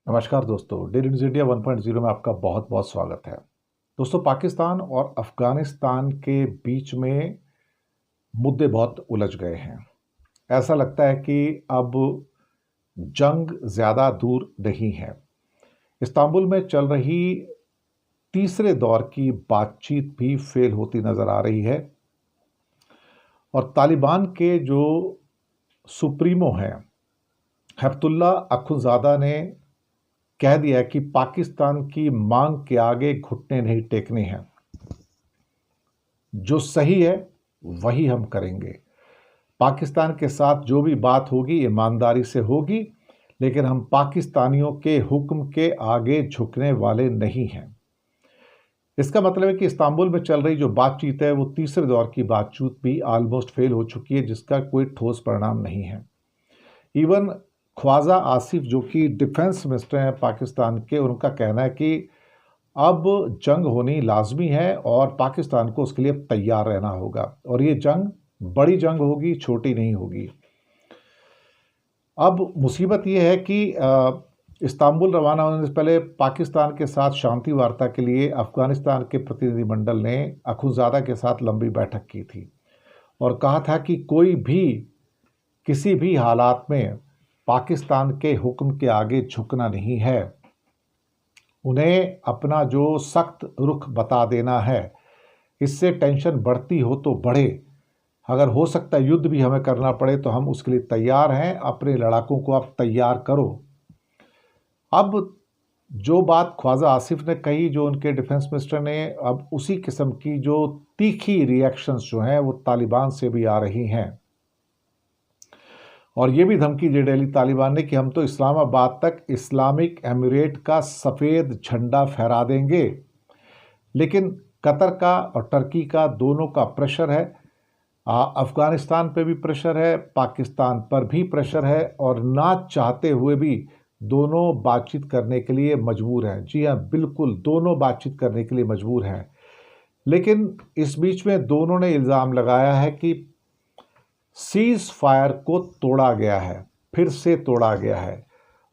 नमस्कार दोस्तों, daily news India 1.0 में आपका बहुत बहुत स्वागत है। दोस्तों, पाकिस्तान और अफ़गानिस्तान के बीच में मुद्दे बहुत उलझ गए हैं। ऐसा लगता है कि अब जंग ज़्यादा दूर नहीं है। इस्तांबुल में चल रही तीसरे दौर की बातचीत भी फेल होती नज़र आ रही है और तालिबान के जो सुप्रीमो हैं, हिब्बतुल्लाह अखुंज़ादा ने कह दिया कि पाकिस्तान की मांग के आगे घुटने नहीं टेकने हैं। जो सही है वही हम करेंगे। पाकिस्तान के साथ जो भी बात होगी ईमानदारी से होगी, लेकिन हम पाकिस्तानियों के हुक्म के आगे झुकने वाले नहीं हैं। इसका मतलब है कि इस्तांबुल में चल रही जो बातचीत है वो तीसरे दौर की बातचीत भी ऑलमोस्ट फेल हो चुकी है, जिसका कोई ठोस परिणाम नहीं है। इवन ख्वाजा आसिफ जो कि डिफेंस मिनिस्टर हैं पाकिस्तान के, उनका कहना है कि अब जंग होनी लाजमी है और पाकिस्तान को उसके लिए तैयार रहना होगा और ये जंग बड़ी जंग होगी, छोटी नहीं होगी। अब मुसीबत ये है कि इस्तांबुल रवाना होने से पहले पाकिस्तान के साथ शांति वार्ता के लिए अफ़गानिस्तान के प्रतिनिधिमंडल ने अखुंज़ादा के साथ लंबी बैठक की थी और कहा था कि कोई भी किसी भी हालात में पाकिस्तान के हुक्म के आगे झुकना नहीं है। उन्हें अपना जो सख्त रुख बता देना है। इससे टेंशन बढ़ती हो तो बढ़े, अगर हो सकता है युद्ध भी हमें करना पड़े तो हम उसके लिए तैयार हैं। अपने लड़ाकों को आप तैयार करो। अब जो बात ख्वाजा आसिफ ने कही, जो उनके डिफेंस मिनिस्टर ने, अब उसी किस्म की जो तीखी रिएक्शंस जो हैं वो तालिबान से भी आ रही हैं और ये भी धमकी दे डाली तालिबान ने कि हम तो इस्लामाबाद तक इस्लामिक एमिरेट का सफ़ेद झंडा फहरा देंगे। लेकिन कतर का और टर्की का दोनों का प्रेशर है, अफ़गानिस्तान पे भी प्रेशर है, पाकिस्तान पर भी प्रेशर है और ना चाहते हुए भी दोनों बातचीत करने के लिए मजबूर हैं। जी हाँ, बिल्कुल दोनों बातचीत करने के लिए मजबूर हैं। लेकिन इस बीच में दोनों ने इल्ज़ाम लगाया है कि सीज़ फायर को तोड़ा गया है, फिर से तोड़ा गया है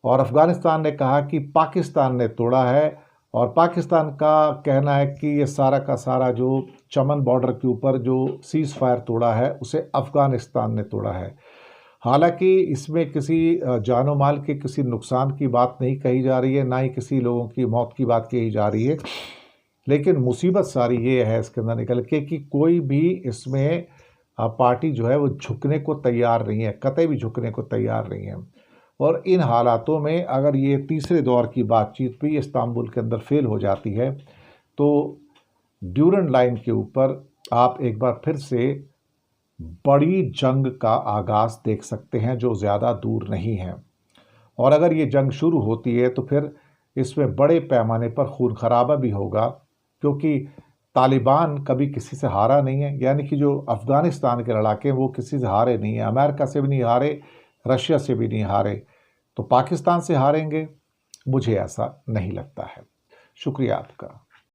और अफ़गानिस्तान ने कहा कि पाकिस्तान ने तोड़ा है और पाकिस्तान का कहना है कि ये सारा का सारा जो चमन बॉर्डर के ऊपर जो सीज़ फायर तोड़ा है उसे अफ़गानिस्तान ने तोड़ा है। हालांकि इसमें किसी जानो माल के किसी नुकसान की बात नहीं कही जा रही है, ना ही किसी लोगों की मौत की बात कही जा रही है। लेकिन मुसीबत सारी ये है इसके अंदर निकल के कि कोई भी इसमें पार्टी जो है वो झुकने को तैयार नहीं है, कतई भी झुकने को तैयार नहीं है। और इन हालातों में अगर ये तीसरे दौर की बातचीत भी इस्तांबुल के अंदर फेल हो जाती है तो ड्यूरेंट लाइन के ऊपर आप एक बार फिर से बड़ी जंग का आगाज़ देख सकते हैं जो ज़्यादा दूर नहीं है। और अगर ये जंग शुरू होती है तो फिर इसमें बड़े पैमाने पर खून खराबा भी होगा, क्योंकि तालिबान कभी किसी से हारा नहीं है। यानी कि जो अफ़गानिस्तान के लड़ाके वो किसी से हारे नहीं हैं, अमेरिका से भी नहीं हारे, रशिया से भी नहीं हारे, तो पाकिस्तान से हारेंगे? मुझे ऐसा नहीं लगता है। शुक्रिया आपका।